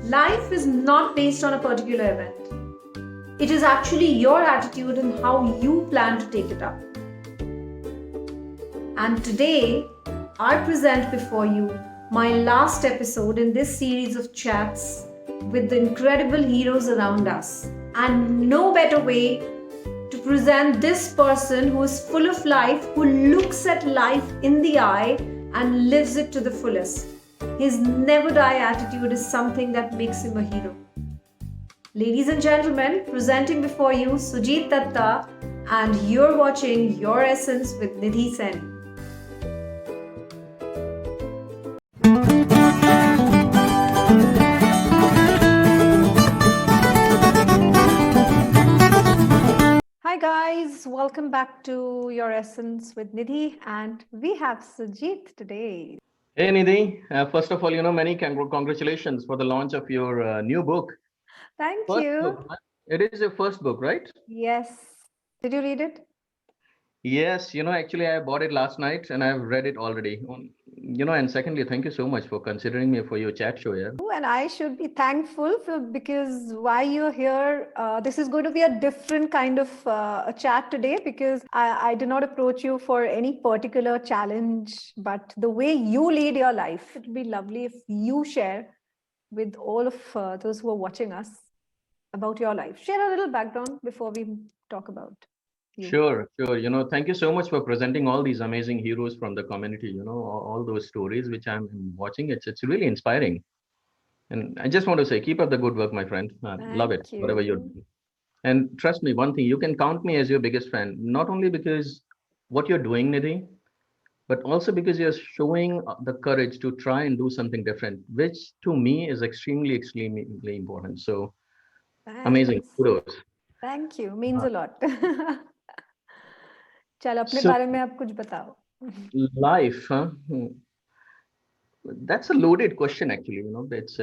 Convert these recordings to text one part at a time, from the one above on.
Life is not based on a particular event. It is actually your attitude and how you plan to take it up. And today, I present before you my last episode in this series of chats with the incredible heroes around us. And no better way to present this person who is full of life, who looks at life in the eye and lives it to the fullest. His never die attitude is something that makes him a hero. Ladies and gentlemen, presenting before you Sujit Datta, and you're watching Your Essence with Nidhi Sen. Hi guys, welcome back to Your Essence with Nidhi, and we have Sujit today. Hey Nidhi, first of all, many congratulations for the launch of your new book. Thank First you. book, huh? It is your first book, right? Yes. Did you read it? Yes, actually I bought it last night and I've read it already. And secondly, thank you so much for considering me for your chat show, yeah. And I should be thankful because why you're here. This is going to be a different kind of a chat today because I did not approach you for any particular challenge, but the way you lead your life, it would be lovely if you share with all of those who are watching us about your life. Share a little background before we talk about you. Sure. Thank you so much for presenting all these amazing heroes from the community, all those stories which I'm watching. It's really inspiring. And I just want to say, keep up the good work, my friend. Love it, Thank whatever you're you. doing. And trust me, one thing, you can count me as your biggest fan, not only because what you're doing, Nidhi, but also because you're showing the courage to try and do something different, which to me is extremely important. So amazing. Thanks. Kudos. Thank you. Means a lot. चल अपने So बारे में आप कुछ बताओ. life, huh? That's a loaded question, actually. That's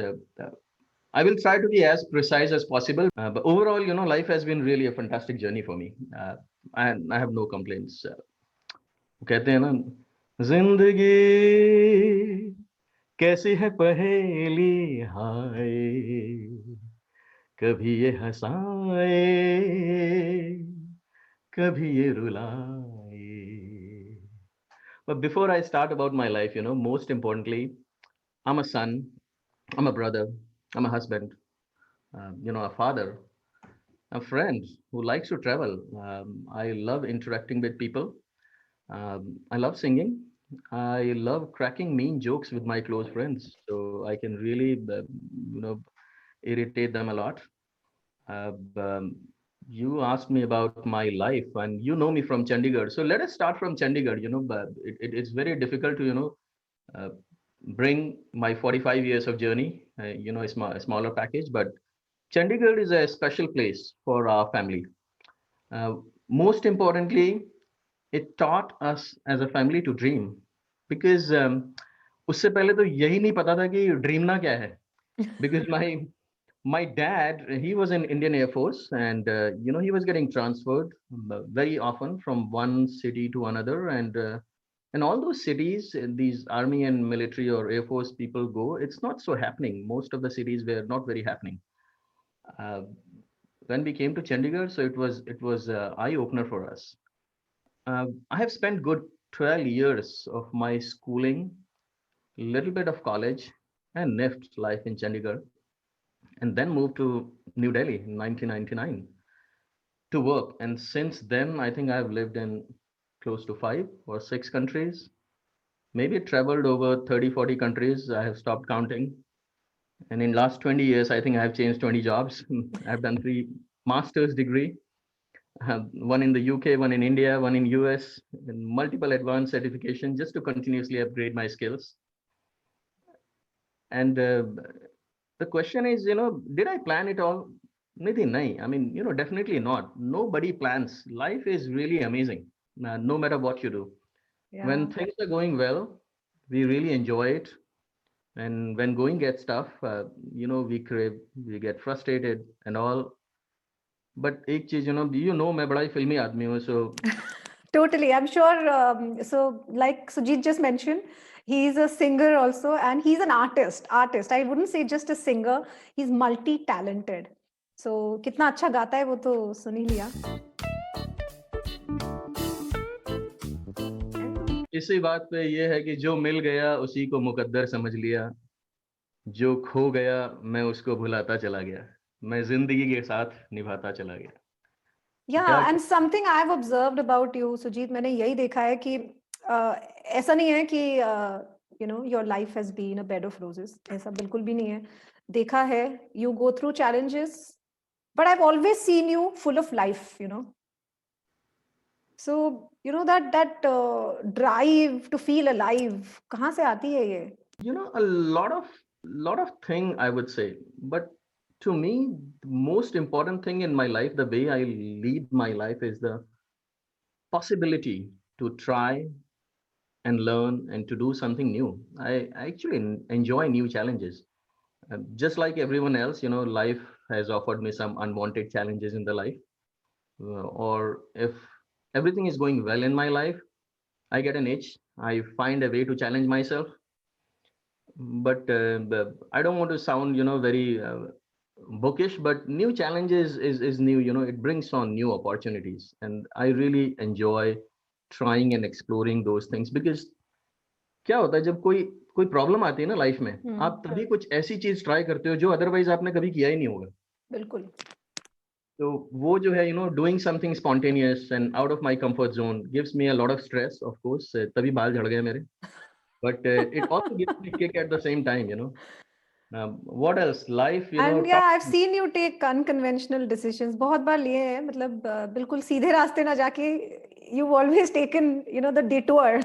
I will try to be as precise as possible. But overall, life has been really a fantastic journey for me. And I have no complaints. कहते हैं ना, जिंदगी कैसी है पहेली हाय, कभी ये हंसाए, कभी ये रुलाए. But before I start about my life, most importantly, I'm a son, I'm a brother, I'm a husband, a father, a friend who likes to travel. I love interacting with people. I love singing. I love cracking mean jokes with my close friends, so I can really, irritate them a lot. You asked me about my life, and you know me from Chandigarh. So let us start from Chandigarh. But it's very difficult to uh, bring my 45 years of journey. A smaller package, but Chandigarh is a special place for our family. Uh, Most importantly, it taught us as a family to dream because उससे पहले तो यही नहीं पता था कि dream ना क्या है. Because my dad, he was in Indian Air Force, and he was getting transferred very often from one city to another, and all those cities, these army and military or air force people go, it's not so happening. Most of the cities were not very happening. uh, when we came to Chandigarh, so it was eye opener for us. I have spent good 12 years of my schooling, little bit of college, and NIFT life in Chandigarh, and then moved to New Delhi in 1999 to work. And since then, I think I've lived in close to 5 or 6 countries, maybe traveled over 30, 40 countries. I have stopped counting. And in last 20 years, I think I have changed 20 jobs. I've done 3 master's degree, one in the UK, one in India, one in US, and multiple advanced certification just to continuously upgrade my skills. And the question is, did I plan it all? Nidhi, nahi. I mean, definitely not. Nobody plans. Life is really amazing, no matter what you do. When Yeah. things are going well, we really enjoy it. And when going gets tough, we crave, we get frustrated and all. But एक चीज, मैं बड़ा ही फिल्मी आदमी हूँ, so Totally. I'm sure. So, like Sujit just mentioned, He's a singer also, and he's an artist. Artist. I wouldn't say just a singer. He's multi-talented. So कितना अच्छा गाता है वो तो सुन ही लिया. इसी बात पे ये है कि जो मिल गया उसी को मुकद्दर समझ लिया, जो खो गया मैं उसको भुलाता चला गया, मैं जिंदगी के साथ निभाता चला गया. क्या Yeah, and something I've observed about you, Sujit, मैंने यही देखा है कि ऐसा नहीं है कि you know your life has been a bed of roses. ऐसा बिल्कुल भी नहीं है. देखा है, you go through challenges, but I've always seen you full of life, you know. So you know that drive to feel alive, कहाँ से आती है ये? You know, a lot of thing I would say, but to me the most important thing in my life, the way I lead my life, is the possibility to try and learn and to do something new. I actually enjoy new challenges. Just like everyone else, you know, life has offered me some unwanted challenges in the life. Or if everything is going well in my life, I get an itch. I find a way to challenge myself. But I don't want to sound, you know, very bookish, but new challenges is new. You know, it brings on new opportunities, and I really enjoy trying and exploring those things. Because क्या होता है जब कोई कोई problem आती है ना life में, आप तभी कुछ ऐसी चीज ट्राई करते हो जो अदरवाइज आपने कभी किया ही नहीं होगा. बिल्कुल. तो वो जो है, you no, doing something spontaneous and out of my comfort zone gives me a lot of stress, of course. तभी बाल झड़ गए मेरे. But it also gives me kick at the same time, you know. What else life, you know. And yeah, I've seen you take unconventional decisions. बहुत बार लिए हैं, मतलब बिल्कुल सीधे रास्ते ना जाके you've always taken, you know, the detour.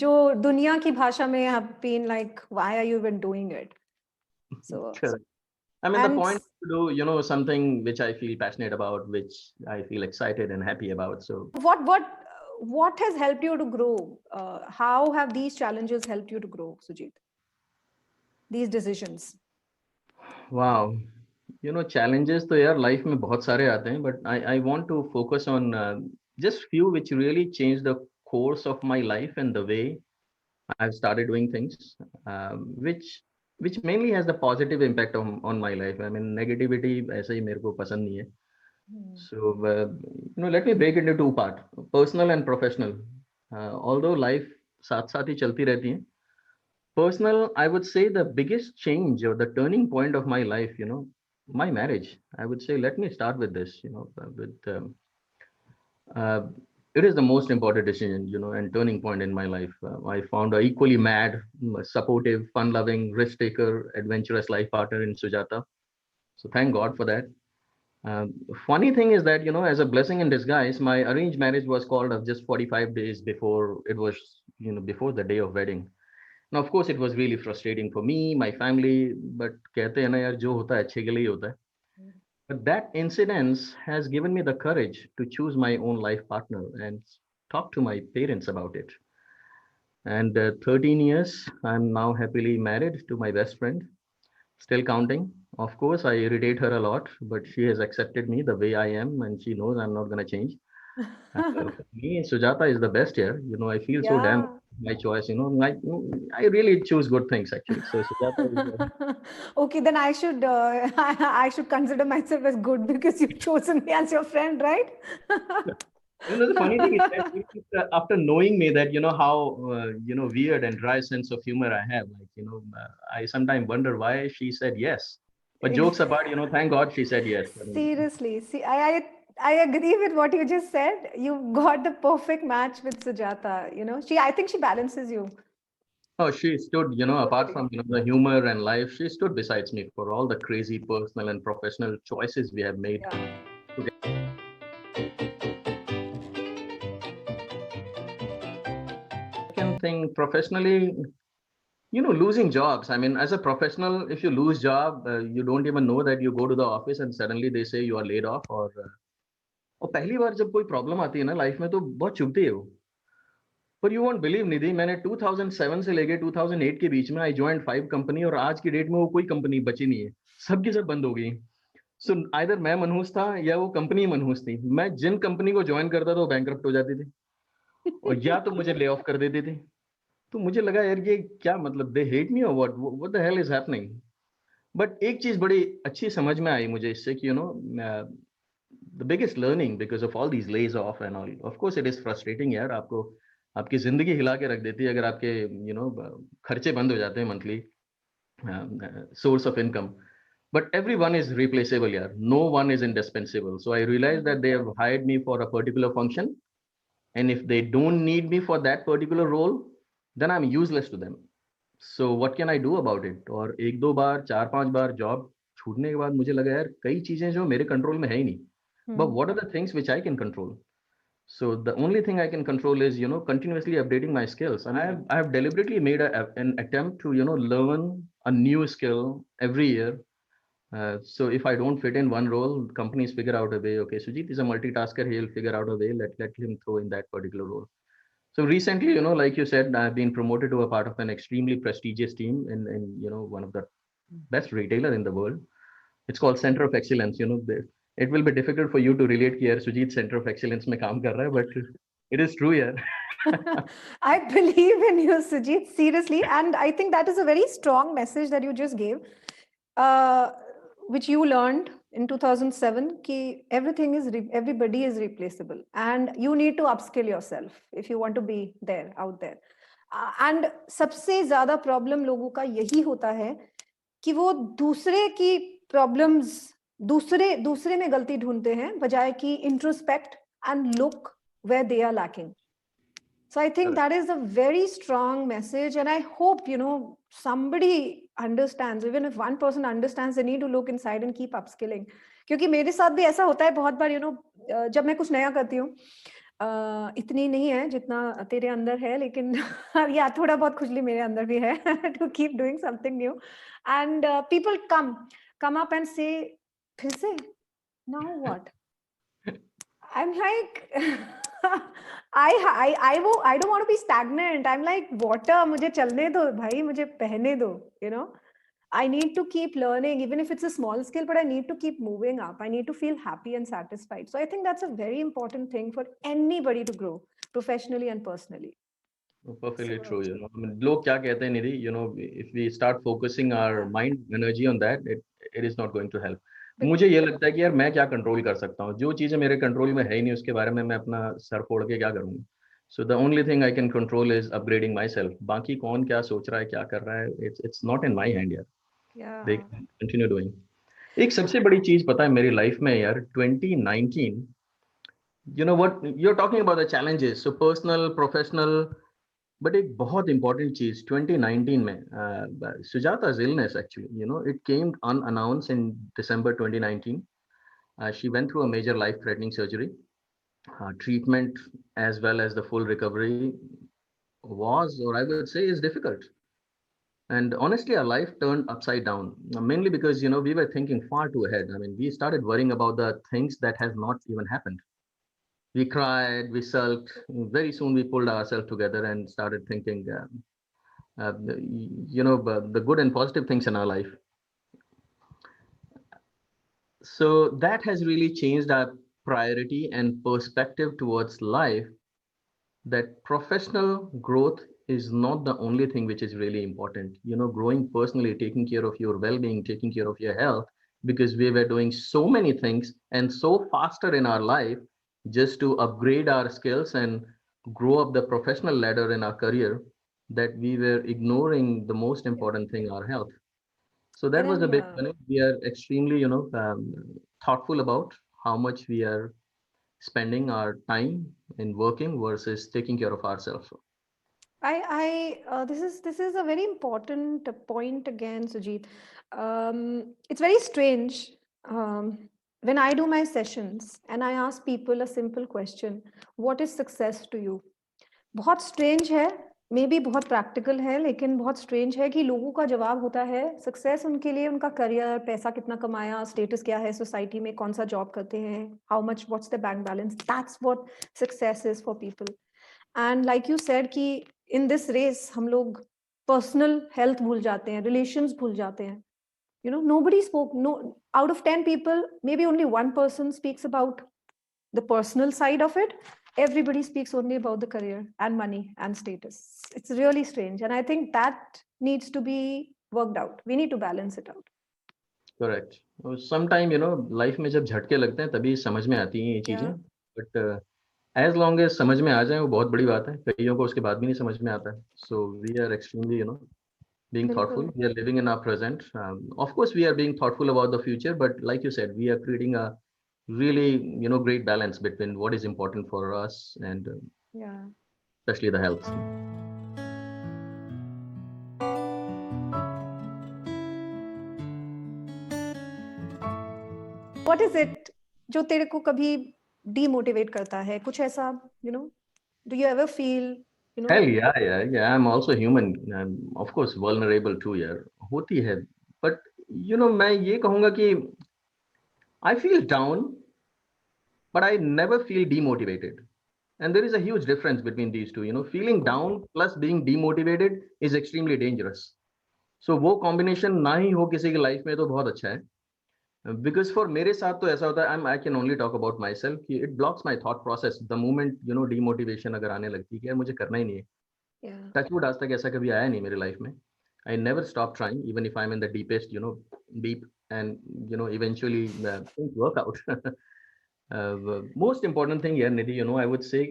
जो दुनिया की भाषा में have been like, why are you even doing it? So Correct. I mean, the and point is to do, you know, something which I feel passionate about, which I feel excited and happy about. So what has helped you to grow? How have these challenges helped you to grow, Sujit? These decisions. wow, you know, challenges तो यार life में बहुत सारे आते हैं, but I want to focus on just few which really changed the course of my life and the way I've started doing things, which mainly has the positive impact on my life. I mean, negativity ऐसे ही मेरे को पसंद नहीं है. So you know, let me break it into two part, personal and professional. Although life साथ साथ ही चलती रहती है. Personal, I would say the biggest change or the turning point of my life, you know, my marriage. I would say, let me start with this, you know, with uh, it is the most important decision, you know, and turning point in my life. I found a equally mad, supportive, fun-loving, risk-taker, adventurous life partner in Sujata. So thank God for that. Funny thing is that, you know, as a blessing in disguise, my arranged marriage was called up just 45 days before it was, you know, before the day of wedding. Now, of course, it was really frustrating for me, my family, but कहते हैं ना यार, जो होता है अच्छे के लिए ही होता है. But that incident has given me the courage to choose my own life partner and talk to my parents about it. And 13 years, I'm now happily married to my best friend, still counting. Of course, I irritate her a lot, but she has accepted me the way I am, and she knows I'm not going to change. For me, Sujata is the best here. You know, I feel so damn my choice. You know, I really choose good things actually. So Sujata is. Okay, then I should I should consider myself as good because you've chosen me as your friend, right? You know, the funny thing is that after knowing me, that you know how you know, weird and dry sense of humor I have. Like, you know, I sometimes wonder why she said yes. But jokes apart, you know, thank God she said yes. Seriously, see, I agree with what you just said. You got the perfect match with Sujata. You know, I think she balances you. Oh, she stood, you know, apart from, you know, the humor and life, she stood besides me for all the crazy personal and professional choices we have made. Second thing, professionally, you know, losing jobs. I mean, as a professional, if you lose job, you don't even know that you go to the office and suddenly they say you are laid off. और पहली बार जब कोई problem आती है ना life में, तो बहुत चुभती है वो. पर यू वोंट बिलीव निधि, मैंने 2007 से लेके 2008 के बीच में आई ज्वाइंट 5 कंपनी, और आज की डेट में वो कोई कंपनी बची नहीं है, सबकी सब बंद हो गई. सो आइदर मैं मनहूस था या वो कंपनी मनहूस थी. मैं जिन कंपनी को ज्वाइन करता था वो बैंकरप्ट हो जाती थी, और या तो मुझे ले ऑफ कर देती थी. तो मुझे लगा यार ये क्या मतलब, दे हेट मी और what the hell is happening. But एक चीज बड़ी अच्छी समझ में आई मुझे इससे कि the biggest learning because of all these lays off and all, of course it is frustrating यार, आपको आपकी जिंदगी हिला के रख देती है अगर आपके खर्चे बंद हो जाते हैं monthly source of income. But everyone is replaceable, yeah. No one is indispensable. So I realized that they have hired me for a particular function, and if they don't need me for that particular role, then I'm useless to them. So what can I do about it? और एक दो बार, चार पांच बार job छूटने के बाद मुझे लगा यार कई चीजें जो मेरे कंट्रोल में है ही नहीं. But what are the things which I can control? So the only thing I can control is, continuously updating my skills. And I have deliberately made an attempt to, learn a new skill every year. So if I don't fit in one role, companies figure out a way. Okay, Sujit is a multitasker. He'll figure out a way. Let him throw in that particular role. So recently, like you said, I've been promoted to a part of an extremely prestigious team in one of the best retailer in the world. It's called Center of Excellence. It will be difficult for you to relate here. Sujit Center of Excellence में काम कर रहा है, but it is true यार. I believe in you, Sujit, seriously. And I think that is a very strong message that you just gave, which you learned in 2007, ki everybody is replaceable. And you need to upskill yourself if you want to be there, out there. And सबसे ज़्यादा problem लोगों का यही होता है कि वो दूसरे की problems दूसरे में गलती ढूंढते हैं बजाय कि introspect and look where they are lacking. So I think that is a very strong message, and I hope somebody understands. Even if one person understands, they need to look inside and keep upskilling. क्योंकि मेरे साथ भी ऐसा होता है बहुत बार, जब मैं कुछ नया करती हूँ, इतनी नहीं है जितना तेरे अंदर है, लेकिन या थोड़ा बहुत खुजली मेरे अंदर भी है to keep doing something new, and people come up and say, फिर से, now what? I'm like, I don't want to be stagnant. I'm like water. मुझे चलने दो भाई, मुझे बहने दो. I need to keep learning, even if it's a small skill, but I need to keep moving up. I need to feel happy and satisfied. So I think that's a very important thing for anybody to grow professionally and personally. Perfectly true. I mean, लोग क्या कहते हैं निधि, if we start focusing our mind energy on that, it is not going to help. मुझे ये लगता है कि यार मैं क्या कंट्रोल कर सकता हूँ, जो चीजें मेरे कंट्रोल में है ही नहीं उसके बारे में मैं अपना सर फोड़ के क्या करूँगा. So the only thing I can control is upgrading myself. बाकी कौन क्या सोच रहा है, क्या कर रहा है, it's not in my hand यार. They can continue doing. एक सबसे बड़ी चीज पता है मेरी लाइफ में यार, 2019, what you're talking about the challenges, so personal, professional, but एक बहुत important चीज 2019 में, Sujata's illness actually, it came unannounced in December 2019. She went through a major life-threatening surgery. Treatment as well as the full recovery was, or I would say, is difficult. And honestly, our life turned upside down, mainly because, we were thinking far too ahead. I mean, we started worrying about the things that has not even happened. We cried, we sulked. Very soon we pulled ourselves together and started thinking, the good and positive things in our life. So that has really changed our priority and perspective towards life, that professional growth is not the only thing which is really important. Growing personally, taking care of your well-being, taking care of your health, because we were doing so many things and so faster in our life just to upgrade our skills and grow up the professional ladder in our career, that we were ignoring the most important thing, our health. So that was a big one. We are extremely, thoughtful about how much we are spending our time in working versus taking care of ourselves. This is a very important point again, Sujit. It's very strange when I do my sessions and I ask people a simple question: what is success to you? बहुत strange है, maybe बहुत practical है, लेकिन बहुत strange है कि लोगों का जवाब होता है success उनके लिए उनका career, पैसा कितना कमाया, status क्या है society में, कौन सा job करते हैं, how much, what's the bank balance. That's what success is for people. And like you said कि in this race हम लोग personal health भूल जाते हैं, relations भूल जाते हैं. Nobody spoke. No, out of 10 people, maybe only one person speaks about the personal side of it, everybody speaks only about the career and money and status. It's really strange. And I think that needs to be worked out. We need to balance it out. Correct. Some time life में जब झटके लगते हैं तभी समझ में आती हैं ये चीजें। Yeah. But as long as समझ में आ जाए वो बहुत बड़ी बात है। कईयों को उसके बाद भी नहीं समझ में आता है। So we are extremely being thoughtful. बिल्कुल। We are living in our present. Of course, we are being thoughtful about the future, but like you said, we are creating a really, great balance between what is important for us and Yeah. especially the health. What is it जो तेरे को कभी demotivate करता है? कुछ ऐसा, do you ever feel, Hell yeah. I'm also human. I'm of course vulnerable too, यार होती है। But मैं ये कहूँगा कि I feel down, but I never feel demotivated. And there is a huge difference between these two. Feeling down plus being demotivated is extremely dangerous. So वो combination ना ही हो किसी की लाइफ में तो बहुत अच्छा है। बिकॉज फॉर मेरे साथ तो ऐसा होता है, I can only talk about myself कि it blocks my thought process the moment demotivation अगर आने लगती है कि यार मुझे करना ही नहीं है। टचवुड आज तक ऐसा कभी आया नहीं मेरे लाइफ में। I never stop trying even if I am in the deepest deep and eventually things work out. Most important thing here, Nidhi, I would say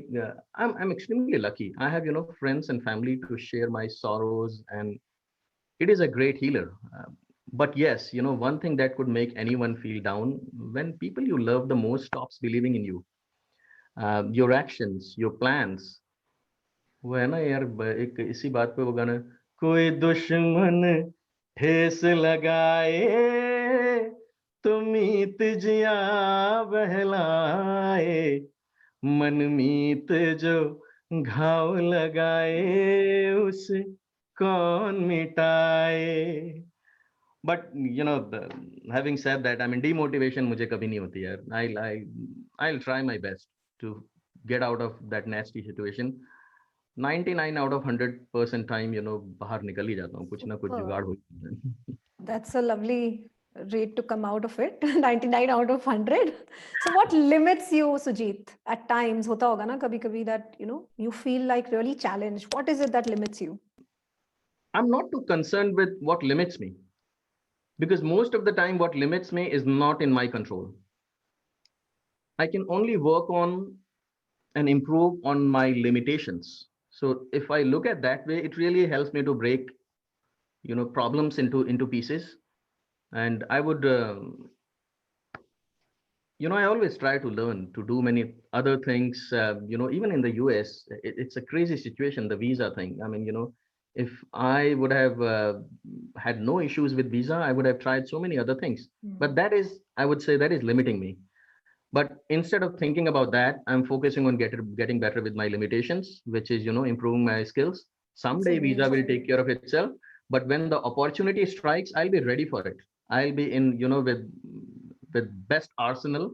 I'm extremely lucky. I have friends and family to share my sorrows, and it is a great healer. But yes, one thing that could make anyone feel down when people you love the most stops believing in you, your actions, your plans. वो है ना यार, एक इसी बात पे वो गाना, कोई दुश्मन ठेस लगाए तो मीत जिया बहलाए, मन मीत जो घाव लगाए उसे कौन मिटाए। But having said that, I mean demotivation मुझे कभी नहीं होती यार। I'll try my best to get out of that nasty situation. 99 out of 100% time बाहर निकल ही जाता हूँ, कुछ ना कुछ जुगाड़ हो जाता है। That's a lovely rate to come out of it. 99 out of 100. So what limits you, Sujit? At times होता होगा ना कभी कभी that you feel like really challenged. What is it that limits you? I'm not too concerned with what limits me, because most of the time what limits me is not in my control. I can only work on and improve on my limitations. So if I look at that way, it really helps me to break problems into pieces. And I would I always try to learn to do many other things. Even in the US, it's a crazy situation, the visa thing. I mean, if I would have had no issues with visa, I would have tried so many other things. But that is, I would say, that is limiting me. But instead of thinking about that, I'm focusing on getting better with my limitations, which is improving my skills. Someday visa will take care of itself, but when the opportunity strikes, I'll be ready for it. I'll be in with best arsenal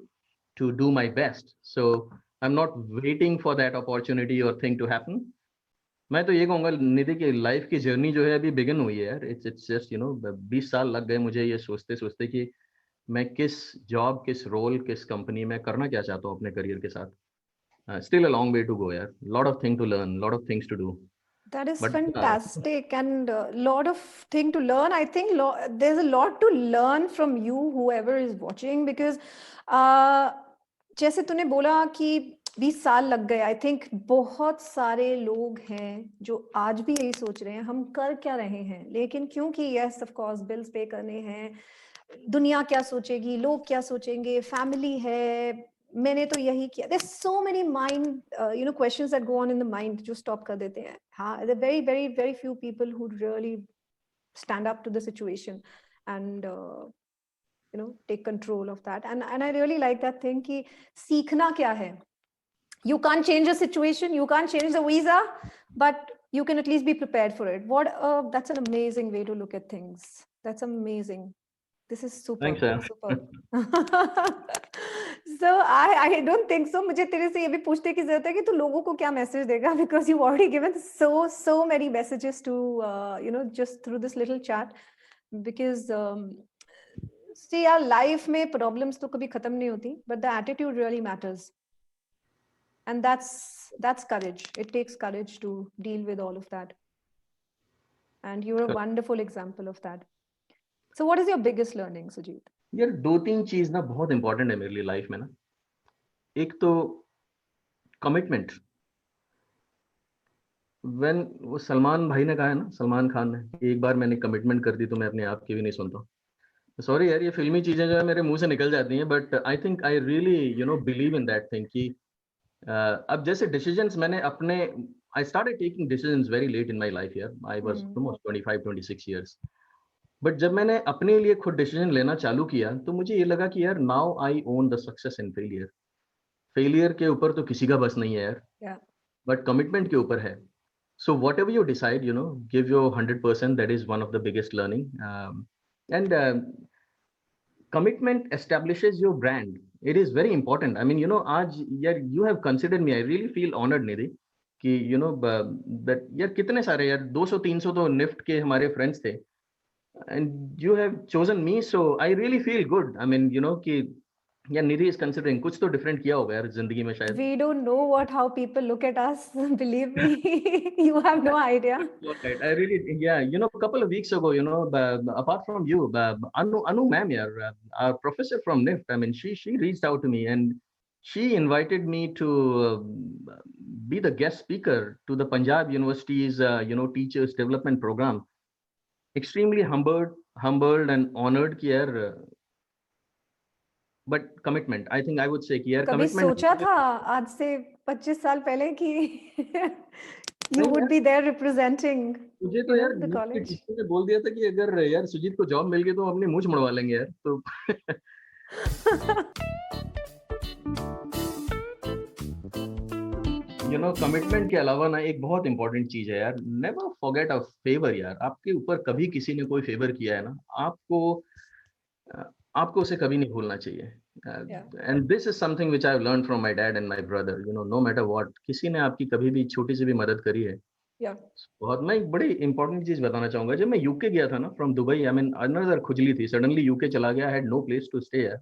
to do my best. So I'm not waiting for that opportunity or thing to happen. मैं तो ये कहूँगा निधि की life की journey जो है अभी begin हुई है यार। इट्स जस्ट 20 साल लग गए मुझे ये सोचते सोचते कि मैं किस जॉब, किस रोल, किस कंपनी में करना क्या चाहता हूँ अपने करियर के साथ। Still a long way to go यार, lot of thing to learn, lot of things to do. That is fantastic, and a lot of thing to learn. I think there's a lot to learn from you, whoever is watching, because जैसे तूने बोला कि 20 साल लग गए, I think बहुत सारे लोग हैं जो आज भी यही सोच रहे हैं हम कर क्या रहे हैं, लेकिन क्योंकि यस ऑफ कोर्स बिल्स पे करने हैं, दुनिया क्या सोचेगी, लोग क्या सोचेंगे, फैमिली है, मैंने तो यही किया, there's so many mind questions that go on in the mind जो stop कर देते हैं। हाँ, there are very very very few people who really stand up to the situation and take control of that, and I really like that thing कि सीखना क्या है। You can't change the situation, you can't change the visa, but you can at least be prepared for it. That's an amazing way to look at things. That's amazing. This is super. Thanks, sir. Super. So I don't think so. मुझे तेरे से ये भी पूछने की जरूरत है कि तू लोगों को क्या मैसेज देगा, because you've already given so many messages to just through this little chat, because see यार, life में problems तो कभी खत्म नहीं होती, but the attitude really matters. And that's courage. It takes courage to deal with all of that. And you're a wonderful example of that. So what is your biggest learning, Sujit? यार दो तीन चीज ना बहुत important है मेरे लिए life में ना. एक तो कमिटमेंट. व्हेन वो सलमान भाई ने कहा है ना, सलमान खान ने, कि एक बार मैंने कमिटमेंट कर दी तो मैं अपने आप की भी नहीं सुनता. सॉरी यार, ये फिल्मी चीजें जो है मेरे मुंह से निकल जाती हैं, but I think I really believe in that thing कि अब जैसे डिसीजंस मैंने अपने, I started taking decisions very late in my life यार. I was almost 25-26 years. But जब मैंने अपने लिए खुद डिसीजन लेना चालू किया तो मुझे ये लगा कि यार now I own the success in failure. Failure के ऊपर तो किसी का बस नहीं है यार, बट कमिटमेंट के ऊपर है. So whatever you decide, give your 100%. That is one of the biggest learning. And commitment establishes your brand. It is very important. I mean, आज यार you have considered me. I really feel honored, निधि, कि that यार कितने सारे यार 200-300 तो NIFT के हमारे फ्रेंड्स थे, and you have chosen me, so I really feel good. I mean, कि या निधि is considering कुछ तो डिफरेंट किया होगा यार जिंदगी में शायद. We don't know how people look at us. Believe me, you have no idea. Right. I really, yeah, a couple of weeks ago, apart from you, Anu ma'am, yeah, our professor from NIFT, I mean, she reached out to me and she invited me to be the guest speaker to the Punjab University's, teachers development program. Extremely humbled and honored कि यार, but commitment. I think I would say कि यार कभी commitment. सोचा था आज से 25 साल पहले कि you would be there representing मुझे तो यार the college? टीचर ने बोल दिया था कि अगर यार सुजीत को जॉब मिल गई तो हम अपनी मूंछ मुड़वा लेंगे यार. तो कमिटमेंट के अलावा ना एक बहुत इंपॉर्टेंट चीज है यार, नेवर फॉरगेट अ फेवर. यार आपके ऊपर कभी किसी ने कोई फेवर किया है ना, आपको उसे कभी नहीं भूलना चाहिए. And this is something which I have learned from my dad and my brother. No matter what, किसी ने आपकी कभी भी छोटी सी भी मदद करी है. बहुत. मैं एक बड़ी इंपॉर्टेंट चीज बताना चाहूंगा. जब मैं यूके गया था ना from Dubai, I mean another खुजली थी, सडनली यूके चला गया, had no place to stay यार.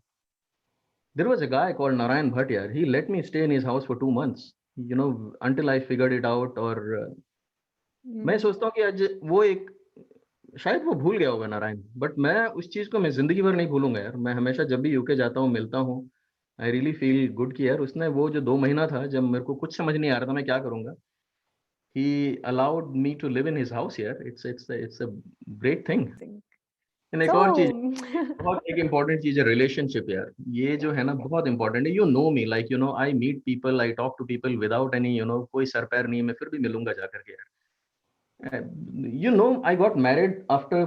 There was a guy called Narayan Bhatt यार. He let me stay in his house for 2 months, until I figured it out. और मैं सोचता हूँ कि आज वो एक, शायद वो भूल गया होगा नारायण, बट मैं उस चीज को मैं जिंदगी भर नहीं भूलूंगा यार. मैं हमेशा जब भी यूके जाता हूँ, मिलता हूँ, आई रियली फील गुड कि यार उसने वो जो 2 महीना था जब मेरे को कुछ समझ नहीं आ रहा था मैं क्या करूंगा, he allowed me to live in his house यार. It's a great thing. एक और चीज, बहुत एक इम्पोर्टेंट चीज है रिलेशनशिप यार. ये जो है ना बहुत इंपॉर्टेंट है. You know me, like I meet people, I talk to people without any कोई सर पैर नहीं है, मैं फिर भी मिलूंगा जाकर के यार. I got married after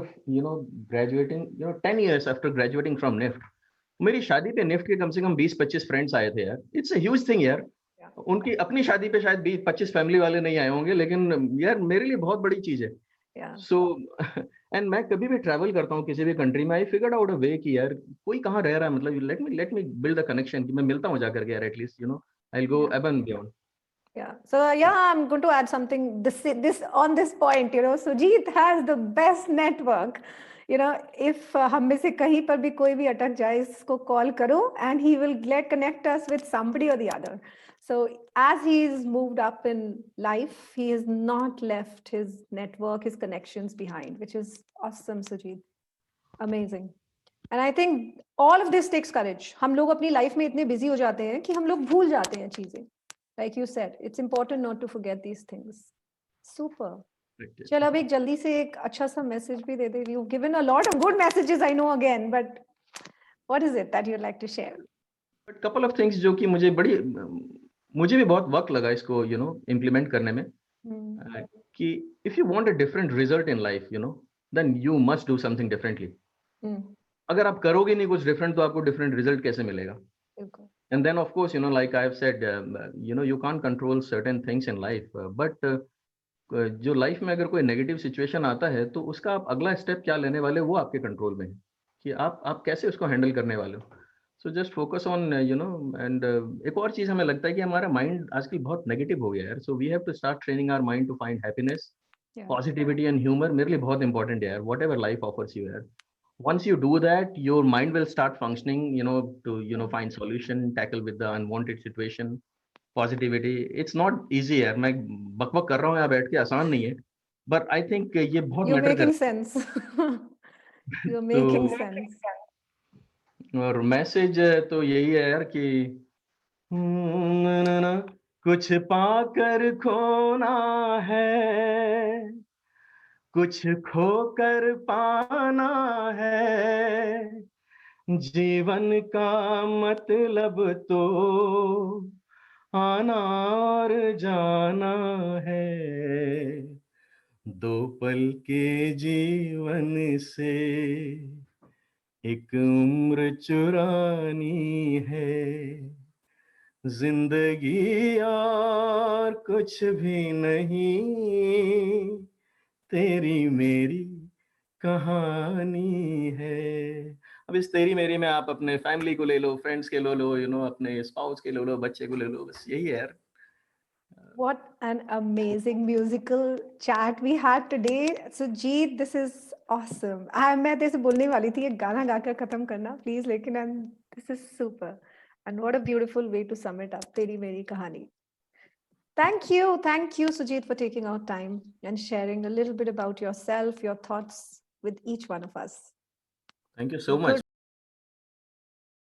graduating, 10 years after graduating from NIFT. मेरी शादी पे निफ्ट के कम से कम 20-25 फ्रेंड्स आए थे यार. इट्स अ ह्यूज थिंग यार. उनकी अपनी शादी पे शायद 20-25 फैमिली वाले नहीं आए होंगे, लेकिन यार मेरे लिए बहुत बड़ी चीज है. सो एंड मैं कभी भी ट्रैवल करता हूँ किसी भी कंट्री में, आई फिगर्ड आउट अ वे कि यार कोई कहाँ रह रहा है, मतलब let me build a connection कि मैं मिलता हूँ जाकर के यार. At least I will go above and beyond. Yeah. So I'm going to add something. This on this point, Sujit has the best network. If हम में से कहीं पर भी कोई भी अटक जाए, इसको call करो, and he will connect us with somebody or the other. So as he's moved up in life, he has not left his network, his connections behind, which is awesome, Sujit. Amazing. And I think all of this takes courage. हम लोग अपनी life में इतने busy हो जाते हैं कि हम लोग भूल जाते हैं चीजें. Like you said, it's important not to forget these things. Super. चल अब एक जल्दी से एक अच्छा सा message भी दे दे. You've given a lot of good messages, I know again, but what is it that you'd like to share? But couple of things जो कि मुझे भी बहुत वक्त लगा इसको implement करने में. कि if you want a different result in life, then you must do something differently. अगर आप करोगे नहीं कुछ different तो आपको different result कैसे मिलेगा? And then of course, like I've said, you can't control certain things in life, but जो लाइफ में अगर कोई नेगेटिव सिचुएशन आता है तो उसका आप अगला स्टेप क्या लेने वाले हो वो आपके कंट्रोल में है कि आप कैसे उसको हैंडल करने वाले हो. So just focus on and एक और चीज हमें लगता है कि हमारा माइंड आजकल बहुत नेगेटिव हो गया है. So we have to start training our mind to find happiness, positivity and humour. मेरे लिए बहुत इंपॉर्टेंट है यार, whatever life offers you यार. Once you do that, your mind will start functioning, to find solution, tackle with the unwanted situation. Positivity, it's not easy यार, मैं बकबक कर रहा हूँ यहाँ बैठ के, आसान नहीं है, बट आई थिंक ये बहुत You're मैटर making करता sense. You're है। making तो sense. और मैसेज तो यही है यार कि ना, कुछ पाकर खोना है, कुछ खोकर पाना है, जीवन का मतलब तो आना और जाना है, दो पल के जीवन से एक उम्र चुरानी है, जिंदगी और कुछ भी नहीं, तेरी मेरी कहानी है। अब इस तेरी मेरी में आप अपने फैमिली को ले लो, फ्रेंड्स के ले लो, अपने स्पाउस के ले लो, बच्चे को ले लो, बस यही है यार। What an amazing musical chat we had today. Sujit, this is awesome. मैं तेरे से बोलने वाली थी ये गाना गाकर खत्म करना प्लीज, लेकिन this is super. And what a beautiful way to sum it up. तेरी मेरी कहानी. Thank you, Sujit, for taking out time and sharing a little bit about yourself, your thoughts with each one of us. Thank you so much.